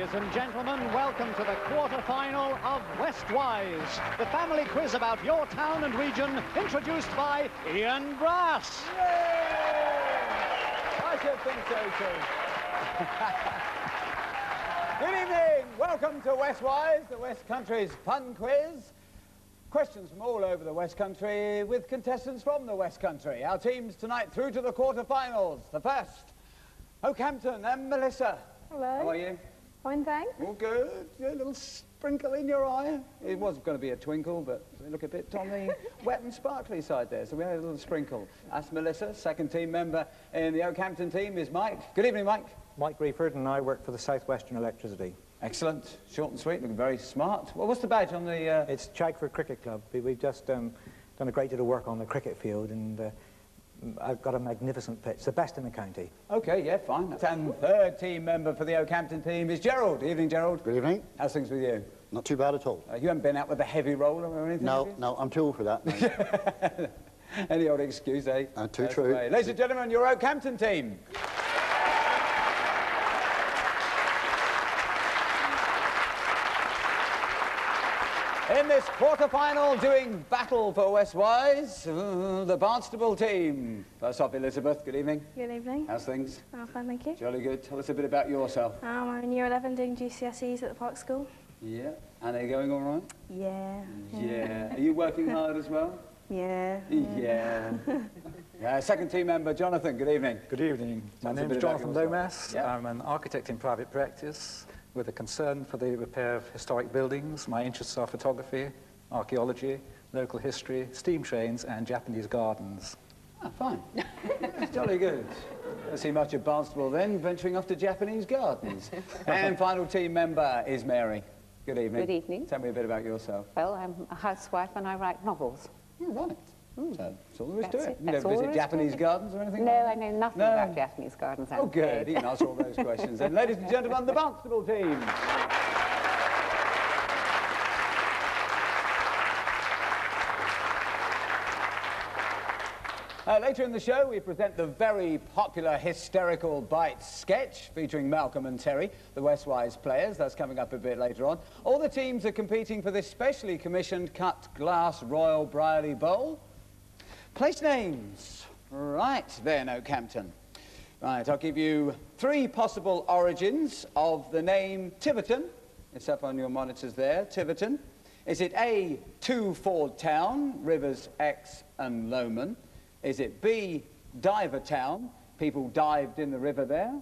Ladies and gentlemen, welcome to the quarter-final of Westwise, the family quiz about your town and region, introduced by Ian Brass. Yay! I should think so too. Good evening. Welcome to Westwise, the West Country's fun quiz. Questions from all over the West Country with contestants from the West Country. Our teams tonight through to the quarter-finals. The first, Okehampton and Melissa. Hello. How are you? Fine, thanks. All good. A little sprinkle in your eye. It was going to be a twinkle, but they look a bit on the wet and sparkly side there, so we had a little sprinkle. That's Melissa. Second team member in the Okehampton team is Mike. Good evening, Mike. Mike Grieford, and I work for the South Western Electricity. Excellent. Short and sweet, looking very smart. Well, what's the badge on the... It's Chagford Cricket Club. We've just done a great deal of work on the cricket field, and I've got a magnificent pitch, the best in the county. OK, yeah, fine. And third team member for the Okehampton team is Gerald. Evening, Gerald. Good evening. How's things with you? Not too bad at all. You haven't been out with the heavy roller or anything? No, no, I'm too old for that, mate. Any old excuse, eh? Too true. Ladies and gentlemen, your Okehampton team. In this quarter-final, doing battle for Westwise, the Barnstaple team. First off, Elizabeth, good evening. Good evening. How's things? Oh, fine, thank you. Jolly good. Tell us a bit about yourself. I'm in Year 11 doing GCSEs at the Park School. Yeah. And are you going all right? Yeah. Yeah. Are you working hard as well? Yeah. Yeah. Second team member, Jonathan, good evening. Good evening. My name is Jonathan Lomas. Yeah. I'm an architect in private practice with a concern for the repair of historic buildings. My interests are photography, archaeology, local history, steam trains and Japanese gardens. Ah, fine. That's jolly good. Don't see much of Barnstaple then, venturing off to Japanese gardens. And final team member is Mary. Good evening. Good evening. Tell me a bit about yourself. Well, I'm a housewife and I write novels. Oh, right. So that's all there is to That's it. it. You That's don't all visit there is to Japanese it. gardens or anything No, like I know nothing No. about Japanese gardens. Oh, good. You can answer all those questions. And ladies and gentlemen, the Barnstaple team. Later in the show, we present the very popular Hysterical Bites sketch featuring Malcolm and Terry, the Westwise players. That's coming up a bit later on. All the teams are competing for this specially commissioned cut glass Royal Brierley Bowl. Place names. Right then, Okehampton. Right, I'll give you 3 possible origins of the name Tiverton. It's up on your monitors there, Tiverton. Is it A, two Ford Town, rivers Exe and Lowman? Is it B, Diver Town, people dived in the river there?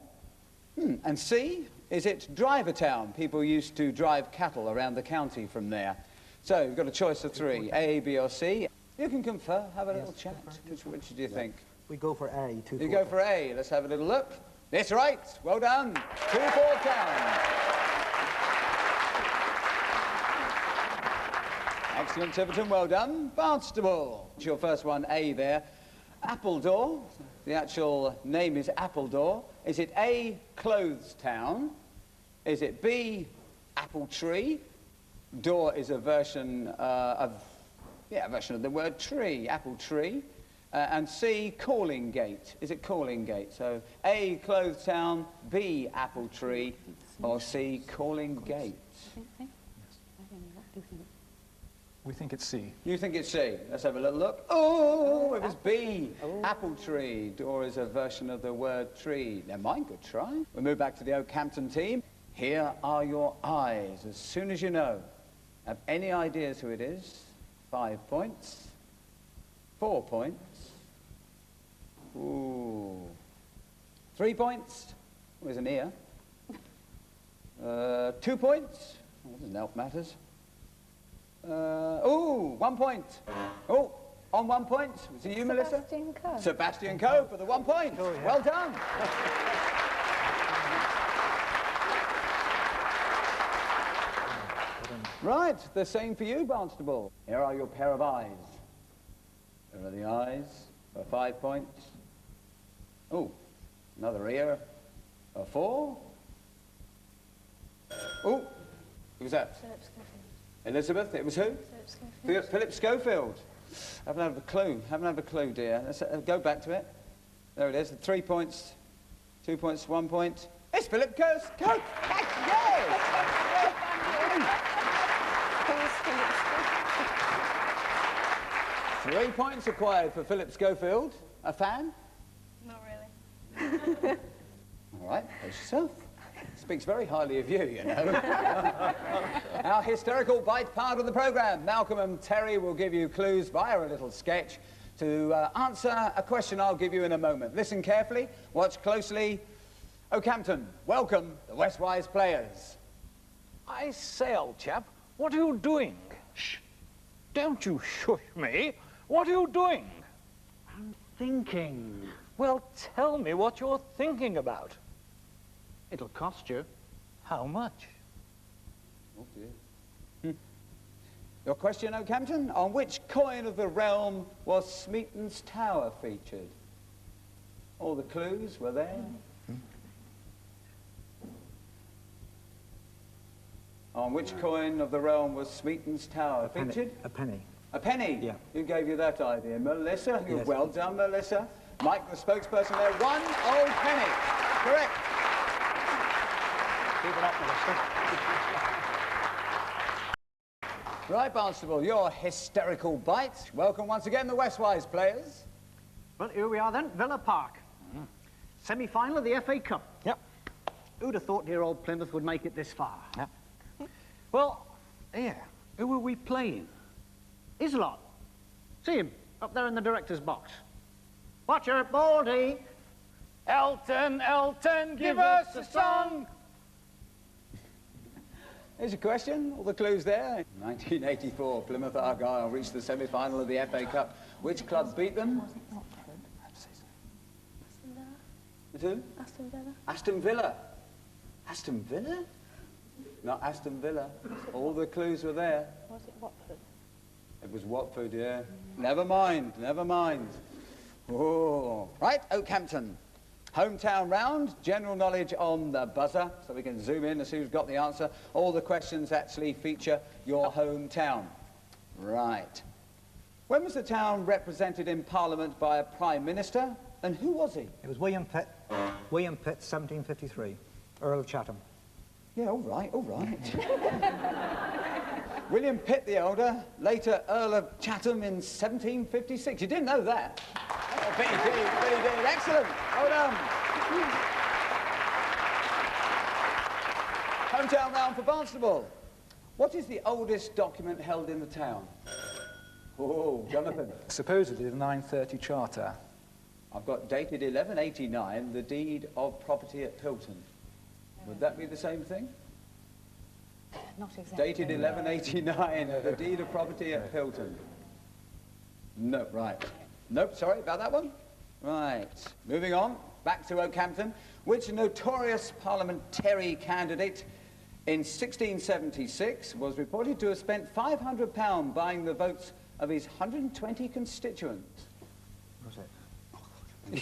And C, is it Driver Town, people used to drive cattle around the county from there? So you've got a choice of 3, A, B or C. You can confer, have a little chat. Which do you think? We go for A, two. You go for A. Let's have a little look. That's right. Well done. Two Ford Town. Excellent, Tiverton. Well done. Barnstaple. It's your first one, A there. Appledore. The actual name is Appledore. Is it A, Clothes Town? Is it B, Apple Tree? Door is a version of the word tree, apple tree. And C, Calling Gate. Is it Calling Gate? So A, Clothes Town, B, Apple Tree, or C, Calling Gate. We think it's C. You think it's C? Let's have a little look. Oh, it was B, Apple Tree. Door is a version of the word tree. Never mind, good try. We'll move back to the Okehampton team. Here are your eyes. As soon as you know, have any ideas who it is? 5 points. 4 points. Ooh. 3 points. There's an ear. 2 points. Oh, doesn't help matters. 1 point. Oh, on 1 point. Was it you, Melissa? Sebastian Coe. Sebastian Coe for the 1 point. Oh, yeah. Well done. Right, the same for you, Barnstaple. Here are your pair of eyes. Here are the eyes for 5 points. Oh, another ear for 4. Oh, who was that? Philip Schofield. Elizabeth, it was who? Philip Schofield. Philip Schofield. Haven't had a clue, dear. Let's go back to it. There it is, 3 points, 2 points, 1 point. It's Philip Schofield. Yes! 3 points acquired for Philip Schofield. A fan? Not really. All right, pace yourself. Speaks very highly of you, you know. Our hysterical bite part of the programme. Malcolm and Terry will give you clues via a little sketch to answer a question I'll give you in a moment. Listen carefully, watch closely. Okehampton, welcome the Westwise players. I say, old chap, what are you doing? Shh. Don't you shush me. What are you doing? I'm thinking. Well, tell me what you're thinking about. It'll cost you. How much? Oh, dear. Your question, Okehampton? On which coin of the realm was Smeaton's Tower featured? All the clues were there. On which coin of the realm was Smeaton's Tower featured? A penny. A penny? Yeah. Who gave you that idea? Melissa? Yes. Well done, Melissa. Mike, the spokesperson there. 1 old penny. Correct. Keep it up, Melissa. Right, Barnstaple, your hysterical bite. Welcome once again, the Westwise players. Well, here we are then, Villa Park. Semi-final of the FA Cup. Yep. Who'd have thought dear old Plymouth would make it this far? Yep. Well, here, who are we playing? Islot. See him, up there in the director's box. Watch her, Baldy. Elton, Elton, give us a song. Here's your question, all the clues there. 1984, Plymouth Argyle reached the semi-final of the FA Cup. Which club beat them? Who? Aston Villa. Aston Villa. Aston Villa? Not Aston Villa. All the clues were there. Was it Watford? It was Watford, yeah. Never mind, never mind. Oh. Right, Okehampton. Hometown round, general knowledge on the buzzer, so we can zoom in and see who's got the answer. All the questions actually feature your hometown. Right. When was the town represented in Parliament by a Prime Minister, and who was he? It was William Pitt. William Pitt, 1753. Earl of Chatham. Yeah, all right, all right. William Pitt the Elder, later Earl of Chatham in 1756. You didn't know that? Oh, Billy did. Excellent. Well done. Hometown round for Barnstaple. What is the oldest document held in the town? Oh, Jonathan. Supposedly the 930 Charter. I've got dated 1189, the deed of property at Pilton. Would that be the same thing? Not exactly. Dated 1189, the deed of property at Pilton. No, right. Nope, sorry about that one. Right, moving on, back to Okehampton. Which notorious parliamentary candidate in 1676 was reported to have spent £500 buying the votes of his 120 constituents? Was it?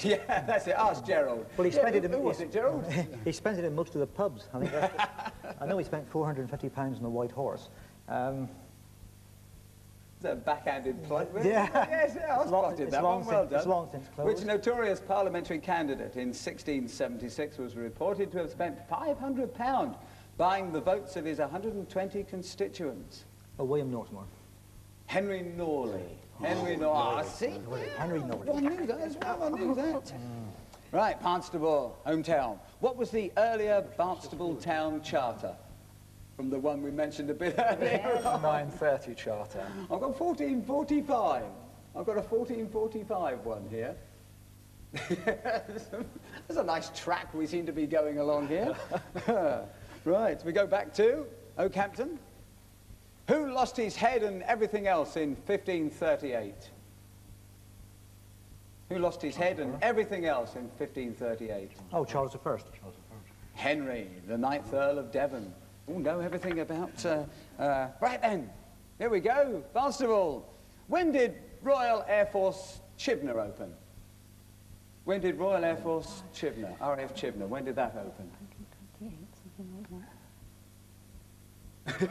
Yeah, that's it. Ask Gerald. Well, he spent it in... Who was it, Gerald? He spent it in most of the pubs. I think I know he spent £450 on the White Horse. Is that a backhanded plug? Yeah. Yes, yeah, I spotted that one. Well done. It's long since closed. Which notorious parliamentary candidate in 1676 was reported to have spent £500 buying the votes of his 120 constituents? Oh, William Northmore. Henry Norley. Henry Norley. See? Henry Norley. I knew that as well. I knew that. Right, Barnstaple, hometown. What was the earlier Barnstaple town charter? From the one we mentioned a bit earlier. The 930 Charter. I've got 1445. I've got a 1445 one here. There's a nice track we seem to be going along here. Right, we go back to Okehampton. Who lost his head and everything else in 1538? Who lost his head and everything else in 1538? Oh, Charles I. Henry, the 9th Earl of Devon. Oh, know everything about... right then, here we go. Barnstaple. When did Royal Air Force Chibnall open? When did Royal Air Force Chibnall, RAF Chibnall, when did that open? 1928, something like that.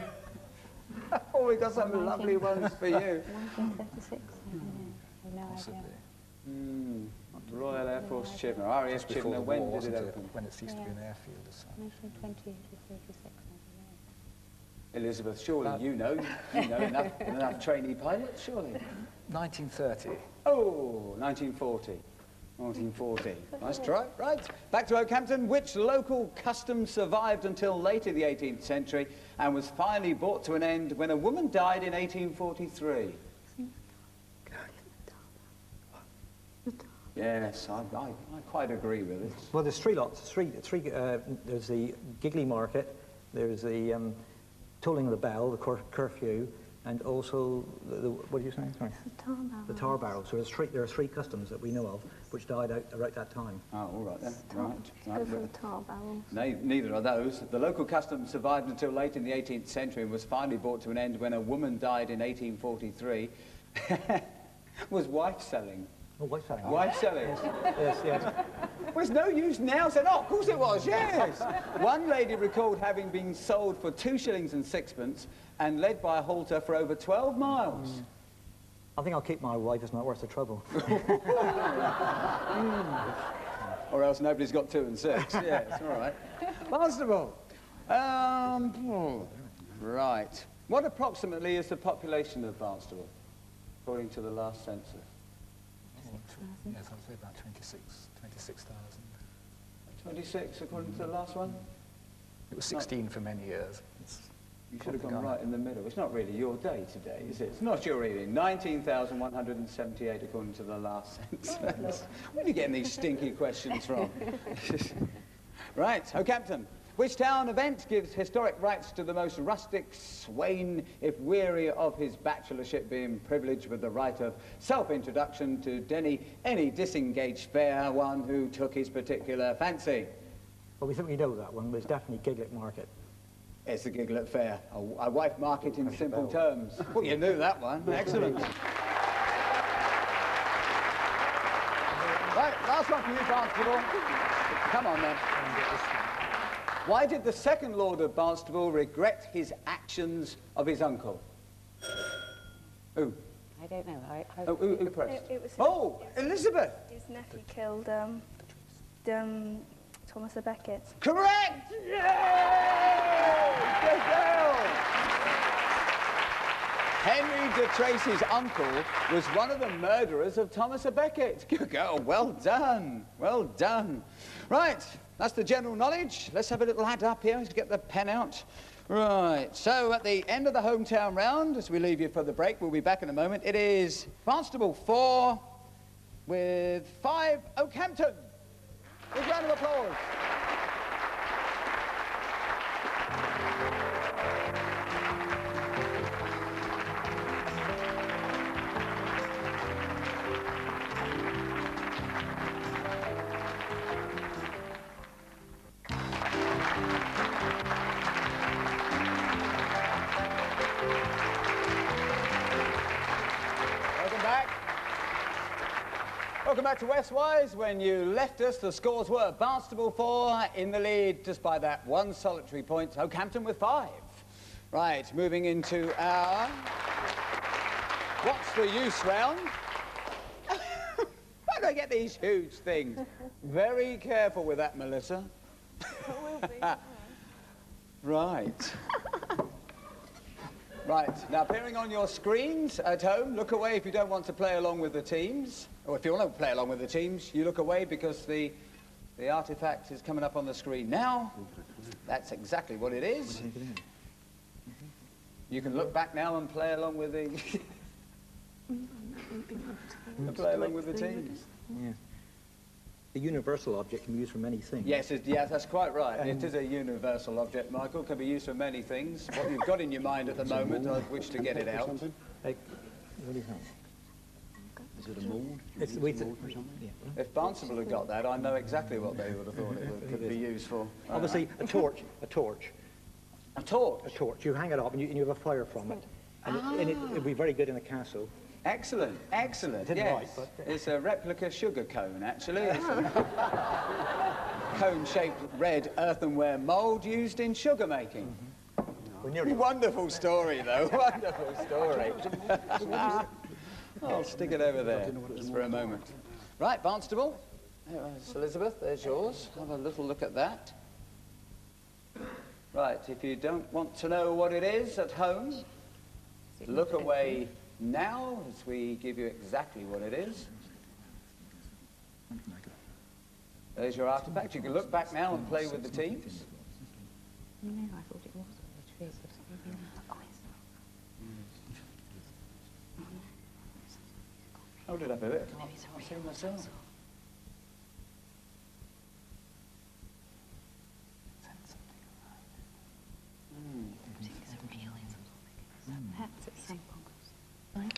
Oh, we got some lovely ones for you. 1936? No idea. Royal Air Force Chibnall, RAF Before the Chibnall, when war, did it wasn't open? When it ceased to be an airfield or something. 1928 to 36. Elizabeth, surely you know enough trainee pilots, surely. 1930. Oh, 1940. 1940. Nice try. Right. Back to Okehampton. Which local custom survived until late in the 18th century and was finally brought to an end when a woman died in 1843? Yes, I quite agree with it. Well, there's three lots. There's the Giggly Market, there's the tolling of the bell, the curfew, and also what are you saying? Sorry. The tar barrel. So there are three customs that we know of which died out around that time. Oh, all right then. Right. Go for the tar barrels. Neither of those. The local custom survived until late in the 18th century and was finally brought to an end when a woman died in 1843. Was wife selling. Oh, wife selling. Wife selling. Yes, yes. Well, it's no use now saying, oh, of course it was, yes. One lady recalled having been sold for 2 shillings and 6pence and led by a halter for over 12 miles. I think I'll keep my wife. It's not worth the trouble. Or else nobody's got 2 and 6. Yes, all right. Barnstaple. Right. What approximately is the population of Barnstaple, according to the last census? Yes, I'd say about 26,000. 26, according to the last one? It was 16 for many years. You should have gone right in the middle. It's not really your day today, is it? It's not your reading. 19,178 according to the last census. Where are you getting these stinky questions from? Right, Okehampton. Which town event gives historic rights to the most rustic swain if weary of his bachelorship being privileged with the right of self-introduction to any disengaged fair one who took his particular fancy? Well, we think we know that one, but it's definitely Giglet Market. It's the Giglet Fair, a wife market in simple terms. Well, you knew that one. Excellent. Right, last one for you, Barnstaple. Come on, then. Why did the second Lord of Barnstaple regret his actions of his uncle? Who? I don't know. Who pressed? It was Elizabeth! his nephew killed Thomas à Becket. Correct! Yay! Good girl! Henry de Tracy's uncle was one of the murderers of Thomas à Becket. Good girl, well done, well done. Right, that's the general knowledge. Let's have a little add up here. Let's get the pen out. Right, so at the end of the hometown round, as we leave you for the break, we'll be back in a moment. It is Barnstaple 4 with 5 Okehampton. Big round of applause. Welcome back to Westwise. When you left us, the scores were Barnstaple 4 in the lead just by that one solitary point, Okehampton with 5. Right, moving into our What's the Use round. How do I get these huge things? Very careful with that, Melissa. Right. Right, now appearing on your screens at home, look away if you don't want to play along with the teams. Or if you want to play along with the teams, you look away because the artifact is coming up on the screen now. That's exactly what it is. You can look back now and play along with the... play along with the teams. Yeah. A universal object can be used for many things. Yes, yes, that's quite right. It is a universal object, Michael. Can be used for many things. What you've got in your mind at the moment, I wish to get it out. Like, what do you think? Is it a mould? It's Or something? Yeah. If Barnstaple had got that, I know exactly what they would have thought it could be used for. Obviously, a torch. A torch? A torch. You hang it up and you have a fire from it. And it would be very good in a castle. Excellent, excellent, yes. Right, but, It's a replica sugar cone, actually. It's a cone-shaped red earthenware mould used in sugar making. Wonderful story, though. Wonderful story. I'll stick it over there just for a moment. Right, Barnstaple. There's Elizabeth, there's yours. Have a little look at that. Right, if you don't want to know what it is at home, look away now, as we give you exactly what it is. There's your artifact. You can look back now and play with the teams. No, I thought it was. Hold it up a bit. I can't see myself. Perhaps it's some I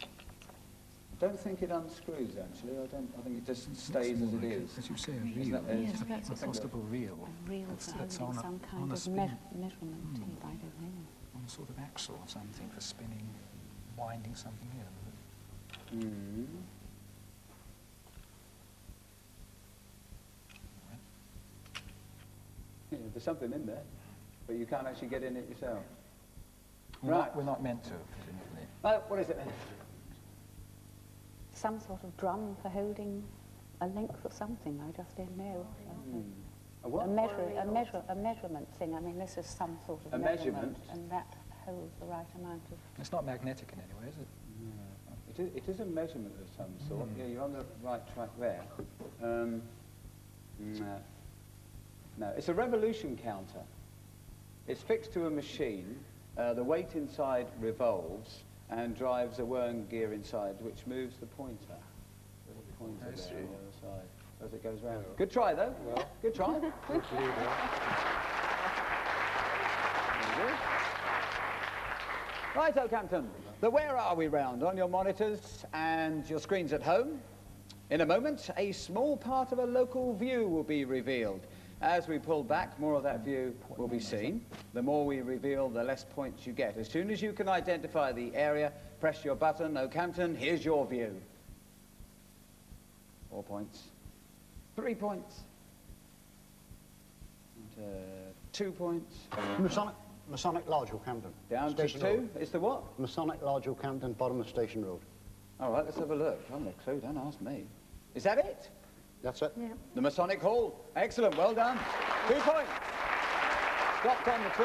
don't think it unscrews, actually. I think it just stays as it is. As you say, a reel. Yes, perhaps A it's possible reel. a real That's holding on some a kind of spin. measurement tape, I don't know. On a sort of axle or something for spinning, winding something in. Yeah, there's something in there, but you can't actually get in it yourself. We're not meant to, presumably. What is it then? Some sort of drum for holding a length or something, I just don't know. A what? A measurement thing. I mean, this is some sort of A measurement? and that holds the right amount of... It's not magnetic in any way, is it? It is a measurement of some sort. Yeah, you're on the right track there. No, it's a revolution counter. It's fixed to a machine. The weight inside revolves and drives a whirring gear inside, which moves the pointer. Little pointer there on the other side as it goes round. Good try, though. Well. Good try. Right, Okehampton, the Where Are We round on your monitors and your screens at home. In a moment, a small part of a local view will be revealed. As we pull back, more of that view will be seen. The more we reveal, the less points you get. As soon as you can identify the area, press your button. Okehampton, here's your view. 4 points. 3 points. And, 2 points. Masonic Lodge, Okehampton. Down to 2. It's the what? Masonic Lodge, Okehampton, bottom of Station Road. All right, let's have a look. I'm a clue, don't ask me. Is that it? That's it? Yeah. The Masonic Hall. Excellent, well done. 2 points. Dropped on the 2.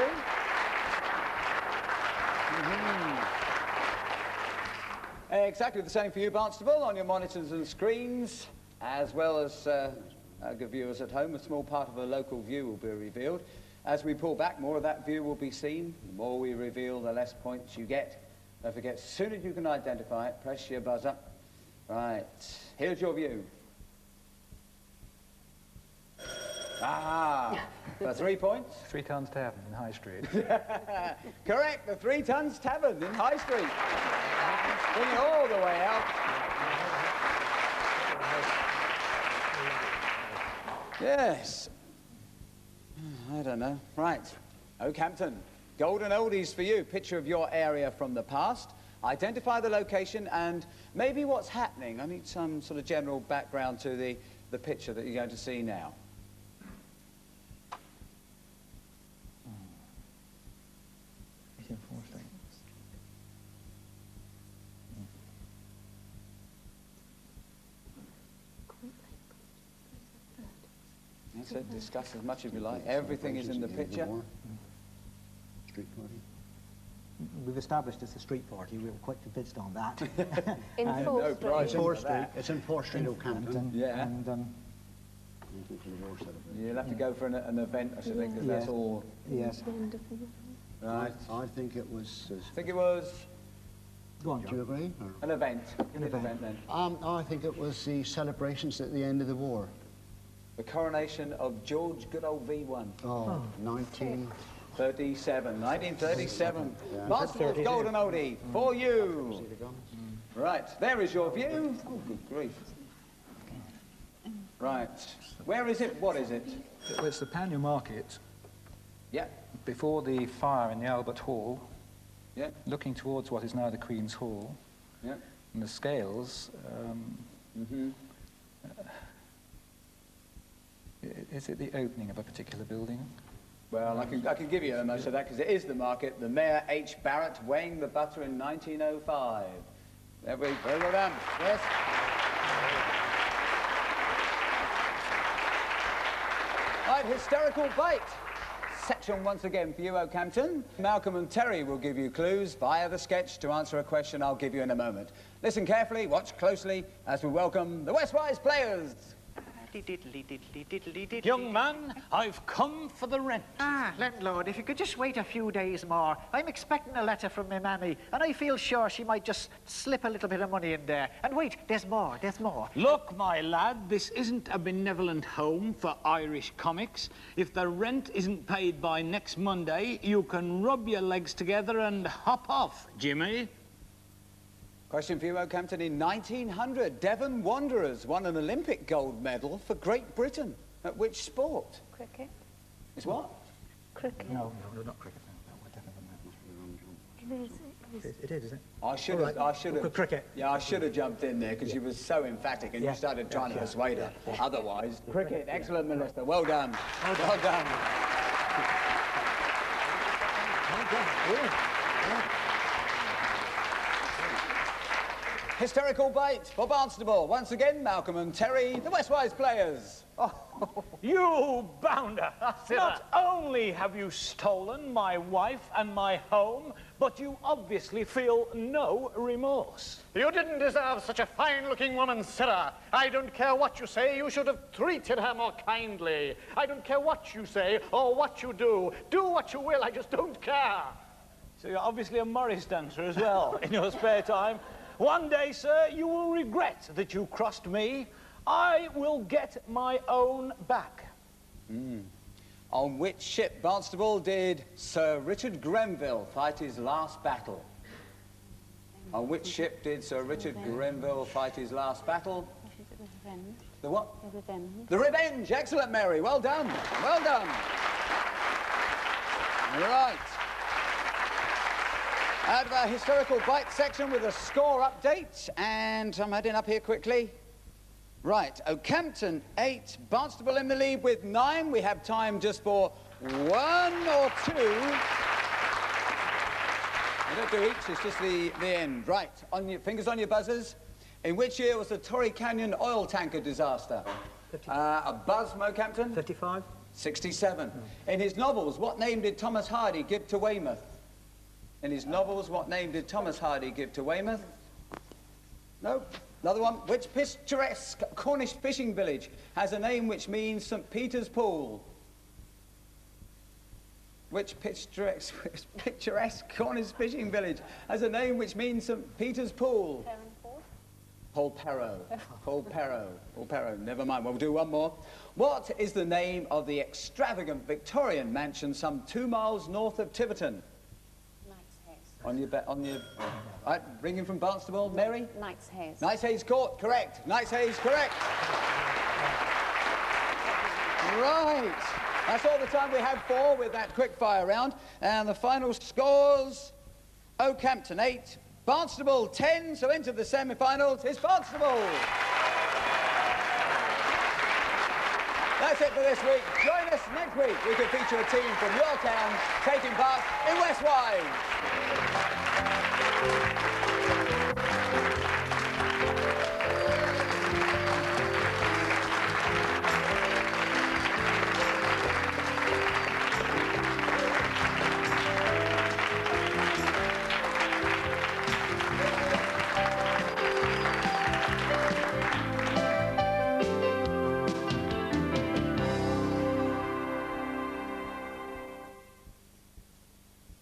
Exactly the same for you, Barnstaple, on your monitors and screens, as well as good viewers at home. A small part of a local view will be revealed. As we pull back, more of that view will be seen. The more we reveal, the less points you get. Don't forget, as soon as you can identify it, press your buzzer. Right, here's your view. For 3 points. 3 Tons Tavern in High Street. Correct, the 3 Tons Tavern in High Street. Bring it all the way out. Yes. I don't know. Right. Okehampton. Golden oldies for you. Picture of your area from the past. Identify the location and maybe what's happening. I need some sort of general background to the picture that you're going to see now. That's it. Discuss as much as you like. Everything is in the picture. Street party. We've established it's a street party. We were quite convinced on that. In And Fore no Street. prize. 4th Street. It's in 4th Street, Okehampton. Yeah. And, You'll have to go for an event, I should think, because that's Yes. all. yes. Wonderful. Right. I think it was... I think it was Go on, do John. you agree? Or? an event. Give me the event. event then. I think it was the celebrations at the end of the war. The coronation of George Good Old V1. Oh, 1937. 1937. Yeah. Barnstaple's Golden Oldie for you. Right, there is your view. Oh, good grief. Right, where is it? What is it? Well, it's the Panmure Market, Yeah, before the fire in the Albert Hall, yeah, looking towards what is now the Queen's Hall. yeah. And the scales, is it the opening of a particular building? Well, I can give you most of that because it is the market. The Mayor H. Barrett weighing the butter in 1905. Very well done. Yes. Right, hysterical bite. section once again for you, Okehampton. Malcolm and Terry will give you clues via the sketch to answer a question I'll give you in a moment. Listen carefully, watch closely as we welcome the Westwise players. Young man, I've come for the rent. Ah, landlord, if you could just wait a few days more. I'm expecting a letter from my mammy, and I feel sure she might just slip a little bit of money in there. And wait, there's more, there's more. Look, my lad, this isn't a benevolent home for Irish comics. If the rent isn't paid by next Monday, you can rub your legs together and hop off, Jimmy. Question for you, Okehampton. In 1900, Devon Wanderers won an Olympic gold medal for Great Britain. At which sport? Cricket. It's what? Cricket. No, not cricket. No, we're definitely not. It is. It is, isn't it? I should have. Cricket. Yeah, I should have jumped in there because she was so emphatic and you started trying to persuade her. Otherwise, cricket. Excellent, Melissa. Well done. Well done. Hysterical bite for Barnstaple. Once again, Malcolm and Terry, the Westwise players. You bounder! Not only have you stolen my wife and my home, but you obviously feel no remorse. You didn't deserve such a fine-looking woman, sirrah. I don't care what you say, you should have treated her more kindly. I don't care what you say or what you do. Do what you will, I just don't care. So you're obviously a Morris dancer as well, in your spare time. One day, sir, you will regret that you crossed me. I will get my own back. On which ship, Barnstaple, did Sir Richard Grenville fight his last battle? On which ship did Sir Richard Grenville fight his last battle? Revenge. The what? The Revenge. The Revenge. Excellent, Mary. Well done. Well done. Right. Out of our hysterical bite section with a score update, and I'm heading up here quickly. Right, Okehampton 8, Barnstaple in the lead with 9. We have time just for 1 or 2. We don't do each, it's just the end. Right, on your fingers on your buzzers. In which year was the Torquay Canyon oil tanker disaster? A buzz from Okehampton? 55. 67. In his novels, what name did Thomas Hardy give to Weymouth? In his novels, what name did Thomas Hardy give to Weymouth? No. Another one. Which picturesque Cornish fishing village has a name which means St. Peter's Pool? Which picturesque Cornish fishing village has a name which means St. Peter's Pool? Polperro. Polperro. Never mind. We'll do one more. What is the name of the extravagant Victorian mansion some 2 miles north of Tiverton? On your right, ringing from Barnstaple, Mary? Knight's Hayes. Knight's Hayes Court, correct. Knight's Hayes, correct. Right. That's all the time we have for with that quick fire round. And the final scores, Okehampton 8, Barnstaple 10, so into the semi-finals is Barnstaple. That's it for this week. Join us next week. We can feature a team from your town taking part in Westwise.